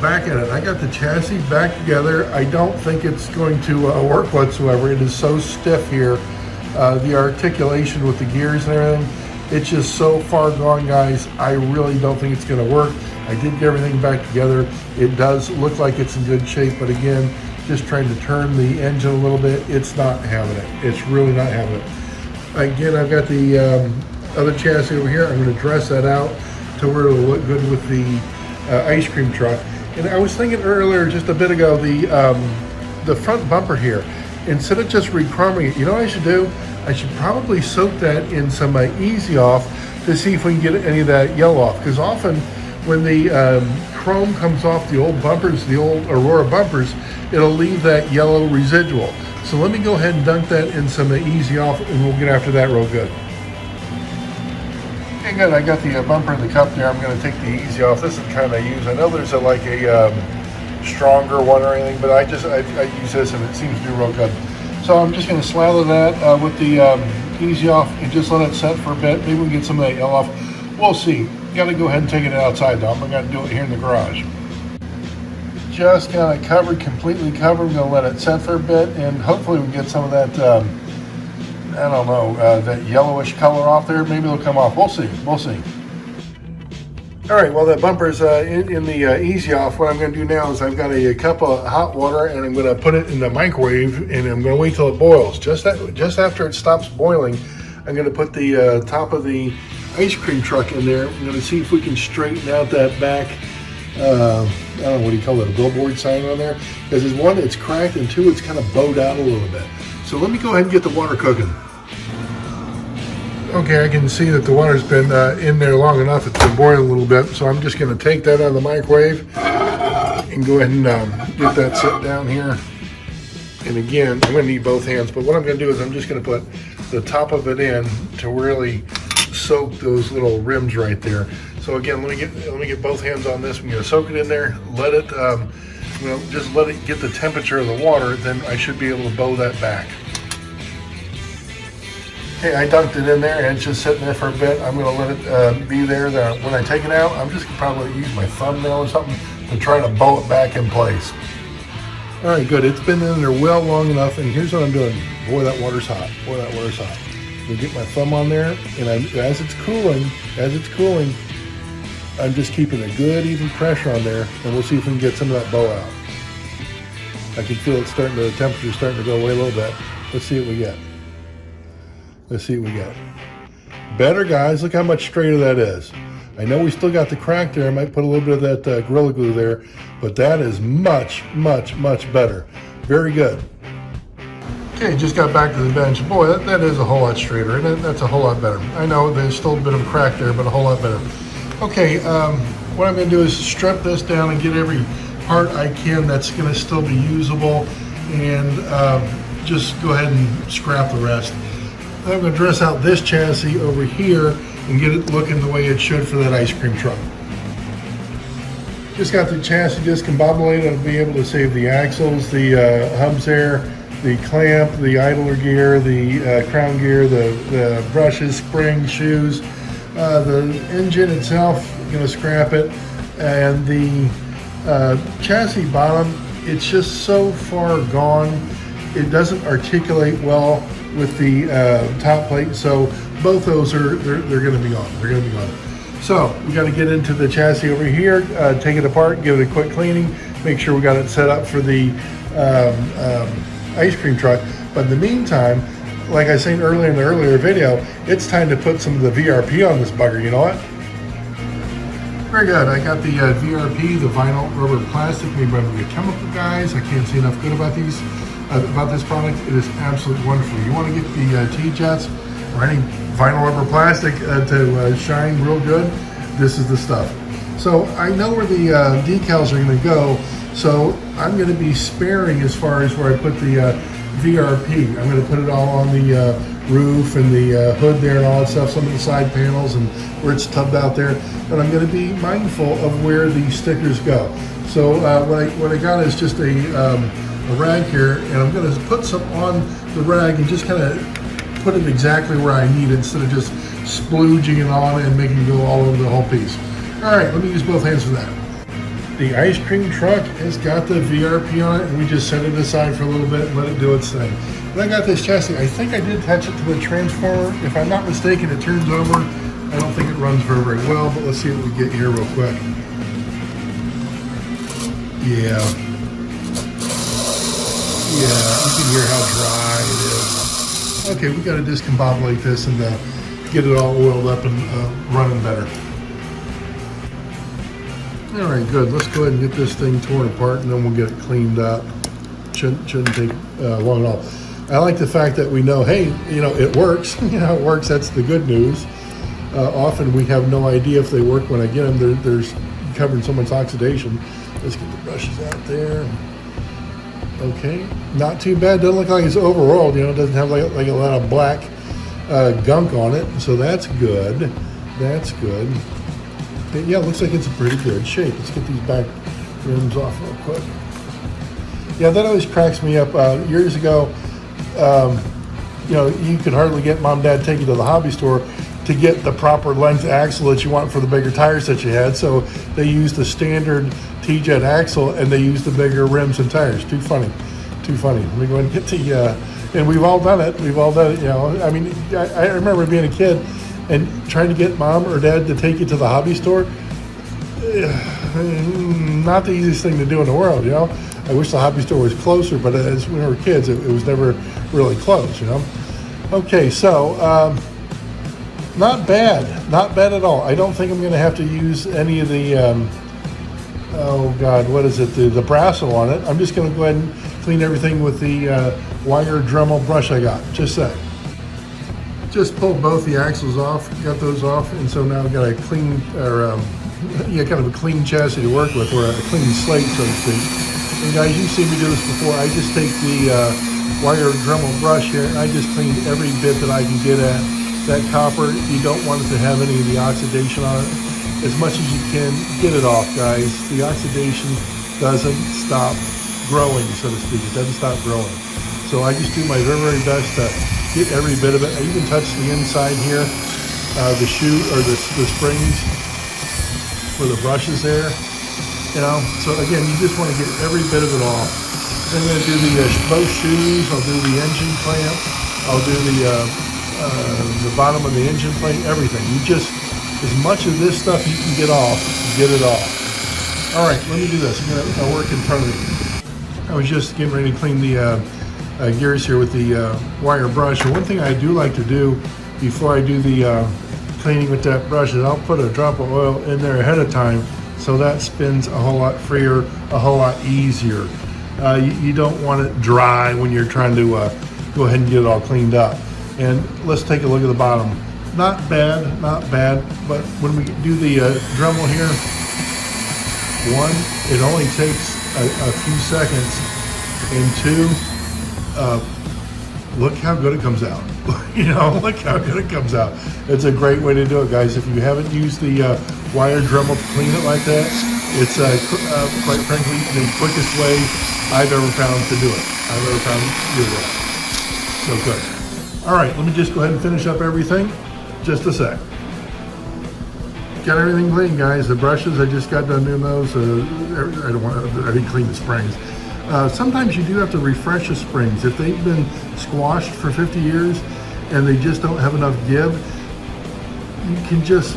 back at it. I got the chassis back together. I don't think it's going to work whatsoever. It is so stiff here. The articulation with the gears and everything, it's just so far gone, guys. I really don't think it's going to work. I did get everything back together. It does look like it's in good shape, but again, just trying to turn the engine a little bit, it's not having it. It's really not having it. Again, I've got the other chassis over here. I'm going to dress that out to where it'll look good with the ice cream truck. And I was thinking earlier, just a bit ago, the front bumper here, instead of just re-chroming it, you know what I should do? I should probably soak that in some Easy Off to see if we can get any of that yellow off. Because often when the chrome comes off the old bumpers, the old Aurora bumpers, it'll leave that yellow residual. So let me go ahead and dunk that in some Easy Off, and we'll get after that real good. Okay, good. I got the bumper in the cup there. I'm going to take the Easy Off. This is kind of used. I know there's like a stronger one or anything, but I use this and it seems to do real good. So I'm just going to slather that with the Easy Off and just let it set for a bit. Maybe we can get some of that yellow off. We'll see. Got to go ahead and take it outside though. I'm going to do it here in the garage. Just kind of covered, completely covered. I'm going to let it set for a bit, and hopefully we can get some of that, I don't know, that yellowish color off there. Maybe it'll come off. We'll see. We'll see. All right, well, that bumper's in the Easy Off. What I'm going to do now is I've got a cup of hot water, and I'm going to put it in the microwave, and I'm going to wait till it boils. Just after it stops boiling, I'm going to put the top of the ice cream truck in there. I'm going to see if we can straighten out that back, I don't know, what do you call it, a billboard sign on there? Because there's one, it's cracked, and two, it's kind of bowed out a little bit. So let me go ahead and get the water cooking. Okay, I can see that the water's been in there long enough. It's been boiling a little bit. So I'm just going to take that out of the microwave and go ahead and get that set down here. And again, I'm going to need both hands. But what I'm going to do is I'm just going to put the top of it in to really soak those little rims right there. So again, let me get both hands on this. I'm going to soak it in there. Let it, just let it get the temperature of the water. Then I should be able to bow that back. Okay, I dunked it in there and it's just sitting there for a bit. I'm going to let it be there. When I take it out, I'm just probably use my thumbnail or something to try to bow it back in place. All right, good. It's been in there well long enough, and here's what I'm doing. Boy, that water's hot. Boy, that water's hot. I'm going to get my thumb on there, and as it's cooling, I'm just keeping a good even pressure on there, and we'll see if we can get some of that bow out. I can feel it the temperature's starting to go away a little bit. Let's see what we get. Let's see what we got. Better, guys. Look how much straighter that is. I know we still got the crack there. I might put a little bit of that Gorilla Glue there, but that is much, much, much better. Very good. Okay, just got back to the bench. Boy, that is a whole lot straighter, and that's a whole lot better. I know there's still a bit of a crack there, but a whole lot better. Okay, what I'm going to do is strip this down and get every part I can that's going to still be usable, and just go ahead and scrap the rest. I'm going to dress out this chassis over here and get it looking the way it should for that ice cream truck. Just got the chassis discombobulated. I'll be able to save the axles, the hubs there, the clamp, the idler gear, the crown gear, the brushes, springs, shoes, the engine itself, going to scrap it, and the chassis bottom, it's just so far gone. It doesn't articulate well with the top plate, so both those they're going to be gone. They're going to be gone. So we got to get into the chassis over here, take it apart, give it a quick cleaning, make sure we got it set up for the ice cream truck. But in the meantime, like I said earlier in the earlier video, it's time to put some of the VRP on this bugger. You know what? Very good. I got the VRP, the vinyl rubber plastic made by the chemical guys. I can't say enough good about these. About this product. It is absolutely wonderful. You want to get the T-jets or any vinyl rubber plastic to shine real good, this is the stuff. So I know where the decals are going to go, so I'm going to be sparing as far as where I put the VRP. I'm going to put it all on the roof and the hood there and all that stuff, some of the side panels and where it's tubbed out there, but I'm going to be mindful of where the stickers go. So what I got is just a rag here, and I'm going to put some on the rag and just kind of put it exactly where I need it instead of just splooging it on and making it go all over the whole piece. All right, let me use both hands for that. The ice cream truck has got the VRP on it, and we just set it aside for a little bit and let it do its thing. When I got this chassis, I think I did attach it to the transformer. If I'm not mistaken, it turns over. I don't think it runs very, very well, but let's see what we get here real quick. Yeah. Yeah, you can hear how dry it is. Okay, we got to discombobulate this and get it all oiled up and running better. All right, good. Let's go ahead and get this thing torn apart, and then we'll get it cleaned up. Shouldn't take long at all. I like the fact that we know, hey, it works. It works. That's the good news. Often we have no idea if they work when I get them. There's covered in so much oxidation. Let's get the brushes out there. Okay, not too bad. Doesn't look like it's overall. It doesn't have like a lot of black gunk on it, so that's good. That's good. Yeah, it looks like it's in pretty good shape. Let's get these back rims off real quick. Yeah, that always cracks me up. Years ago, you could hardly get mom, dad take you to the hobby store to get the proper length axle that you want for the bigger tires that you had. So they used the standard T-Jet axle and they used the bigger rims and tires. Too funny. Let me go ahead and get the, and we've all done it. I mean, I remember being a kid and trying to get mom or dad to take you to the hobby store. Not the easiest thing to do in the world, I wish the hobby store was closer, but as when we were kids, it was never really close, Okay, so not bad at all. I don't think I'm going to have to use any of the, oh God, what is it, the Brasso on it. I'm just going to go ahead and clean everything with the wire Dremel brush I got. Just that. Just pulled both the axles off, got those off, and so now I've got a clean, kind of a clean chassis to work with, or a clean slate, so to speak. And guys, you've seen me do this before. I just take the wire Dremel brush here, and I just clean every bit that I can get at. That copper, you don't want it to have any of the oxidation on it. As much as you can, get it off, guys. The oxidation doesn't stop growing, so to speak. It doesn't stop growing. So I just do my very, very best to get every bit of it. I even touch the inside here, the shoe or the springs for the brushes there. So again, you just want to get every bit of it off. I'm going to do both shoes. I'll do the engine clamp. I'll do the bottom of the engine plate. Everything. You just, as much of this stuff you can get off, get it off. All right, let me do this. I'm going to work in front of you. I was just getting ready to clean the gears here with the wire brush. And one thing I do like to do before I do the cleaning with that brush is I'll put a drop of oil in there ahead of time, so that spins a whole lot freer, a whole lot easier. You don't want it dry when you're trying to go ahead and get it all cleaned up. And let's take a look at the bottom. Not bad, but when we do the Dremel here, one, it only takes a few seconds, and two, look how good it comes out. Look how good it comes out. It's a great way to do it, guys. If you haven't used the wire Dremel to clean it like that, it's quite frankly the quickest way I've ever found to do it. So good. All right, let me just go ahead and finish up everything. Just a sec. Got everything clean, guys. The brushes, I just got done doing those. I didn't clean the springs. Sometimes you do have to refresh the springs. If they've been squashed for 50 years and they just don't have enough give, you can just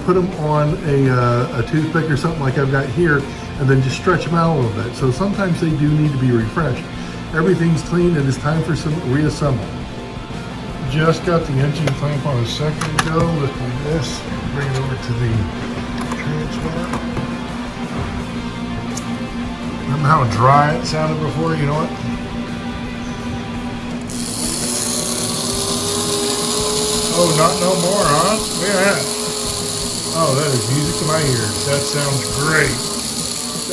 put them on a toothpick or something like I've got here, and then just stretch them out a little bit. So sometimes they do need to be refreshed. Everything's clean, and it's time for some reassemble. Just got the engine clamp on a second ago. Let's do this. Bring it over to the transmitter. Remember how dry it sounded before? You know what? Oh, not no more, huh? Look at that. Oh, that is music to my ears. That sounds great.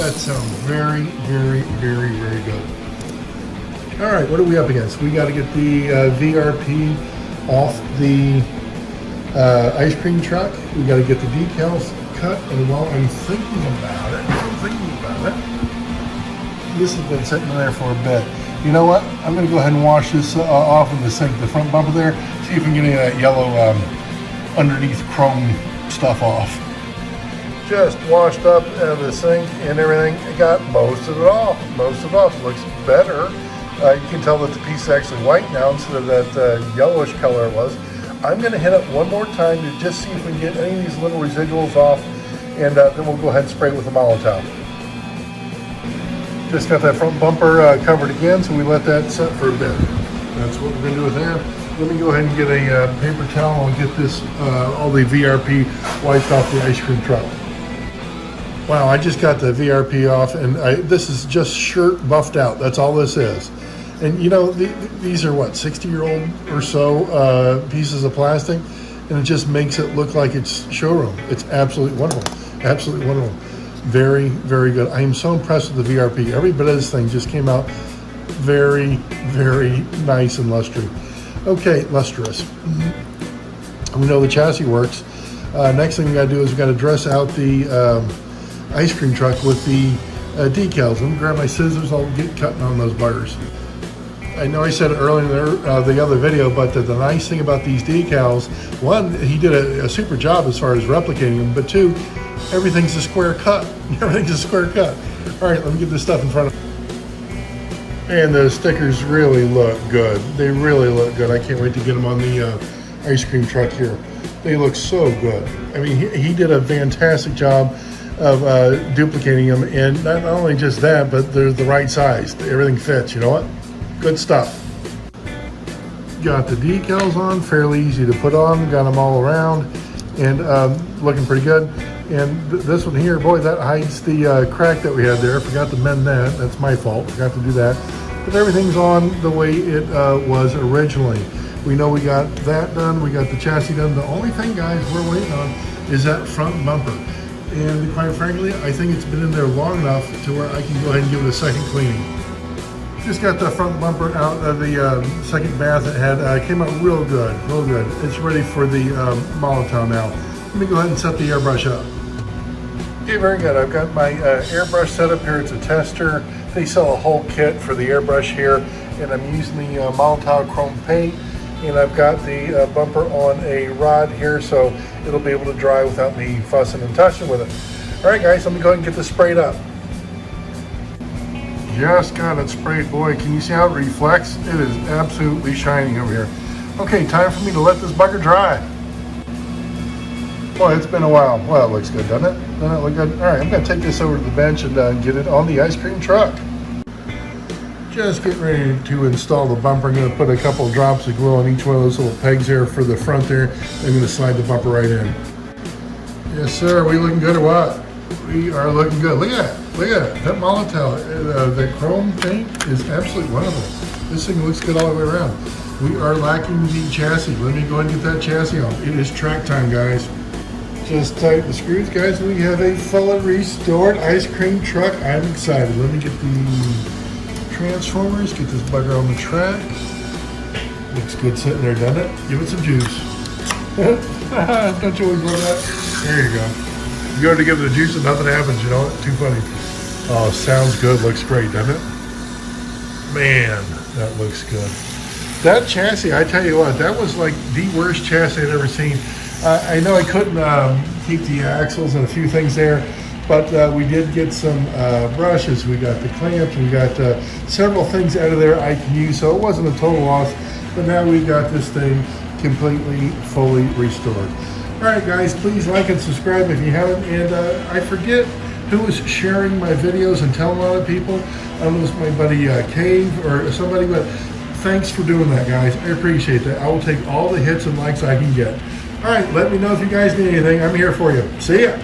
That sounds very, very, very, very good. All right, what are we up against? We got to get the VRP off the ice cream truck. We got to get the decals cut. And while I'm thinking about it, this has been sitting there for a bit. You know what? I'm going to go ahead and wash this off in the sink, the front bumper there. See if we can get any of that yellow underneath chrome stuff off. just washed up out of the sink and everything. It got most of it off. Most of it off. It looks better. You can tell that the piece is actually white now instead of that yellowish color it was. I'm going to hit it one more time to just see if we can get any of these little residuals off, and then we'll go ahead and spray it with a Molotov. Just got that front bumper covered again, so we let that set for a bit. That's what we're going to do with that. Let me go ahead and get a paper towel and get this, all the VRP wiped off the ice cream truck. Wow, I just got the VRP off, and this is just shirt buffed out. That's all this is. And you know, these are what, 60-year-old or so pieces of plastic, and it just makes it look like it's showroom. It's absolutely wonderful. Absolutely wonderful. Very, very good. I am so impressed with the VRP. Every bit of this thing just came out very, very nice and lustrous. Okay, lustrous. We know the chassis works. Next thing we got to do is we got to dress out the ice cream truck with the decals. Let me grab my scissors. I'll get cutting on those buggers. I know I said it earlier in the other video, but the nice thing about these decals, one, he did a super job as far as replicating them, but two, everything's a square cut. Everything's a square cut. All right, let me get this stuff in front of me. And the stickers really look good. They really look good. I can't wait to get them on the ice cream truck here. They look so good. I mean, he did a fantastic job of duplicating them, and not only just that, but they're the right size. Everything fits, you know what? Good stuff. Got the decals on, fairly easy to put on, got them all around, and looking pretty good. And this one here, boy, that hides the crack that we had there. Forgot to mend that. That's my fault. Forgot to do that. But everything's on the way it was originally. We know we got that done. We got the chassis done. The only thing, guys, we're waiting on is that front bumper. And quite frankly, I think it's been in there long enough to where I can go ahead and give it a second cleaning. Just got the front bumper out of the second bath it had. Came out real good, real good. It's ready for the Molotov now. Let me go ahead and set the airbrush up. Okay, very good. I've got my airbrush set up here. It's a tester. They sell a whole kit for the airbrush here, and I'm using the Molotov chrome paint, and I've got the bumper on a rod here, so it'll be able to dry without me fussing and touching with it. All right, guys, let me go ahead and get this sprayed up. Just got it sprayed, boy. Can you see how it reflects? It is absolutely shining over here. Okay, time for me to let this bugger dry. Boy, it's been a while. Well, it looks good, doesn't it? Doesn't it look good? All right, I'm going to take this over to the bench and get it on the ice cream truck. Just getting ready to install the bumper. I'm going to put a couple of drops of glue on each one of those little pegs there for the front there. I'm going to slide the bumper right in. Yes, sir. Are we looking good or what? We are looking good. Look at that. Look at it. That Molotov, the chrome paint is absolutely wonderful. This thing looks good all the way around. We are lacking the chassis. Let me go ahead and get that chassis on. It is track time, guys. Just tighten the screws, guys. We have a fully restored ice cream truck. I'm excited. Let me get the transformers, get this bugger on the track. Looks good sitting there, doesn't it? Give it some juice. Don't you always love that? There you go. You go to give it the juice and nothing happens, you know? Too funny. Oh, sounds good. Looks great, doesn't it? Man, that looks good. That chassis, I tell you what, that was like the worst chassis I'd ever seen. I know I couldn't keep the axles and a few things there, but we did get some brushes. We got the clamps. We got several things out of there I can use, so it wasn't a total loss. But now we've got this thing completely, fully restored. All right, guys, please like and subscribe if you haven't. And I forget who is sharing my videos and telling other people. I don't know if it's my buddy Cave or somebody, but thanks for doing that, guys. I appreciate that. I will take all the hits and likes I can get. All right, let me know if you guys need anything. I'm here for you. See ya.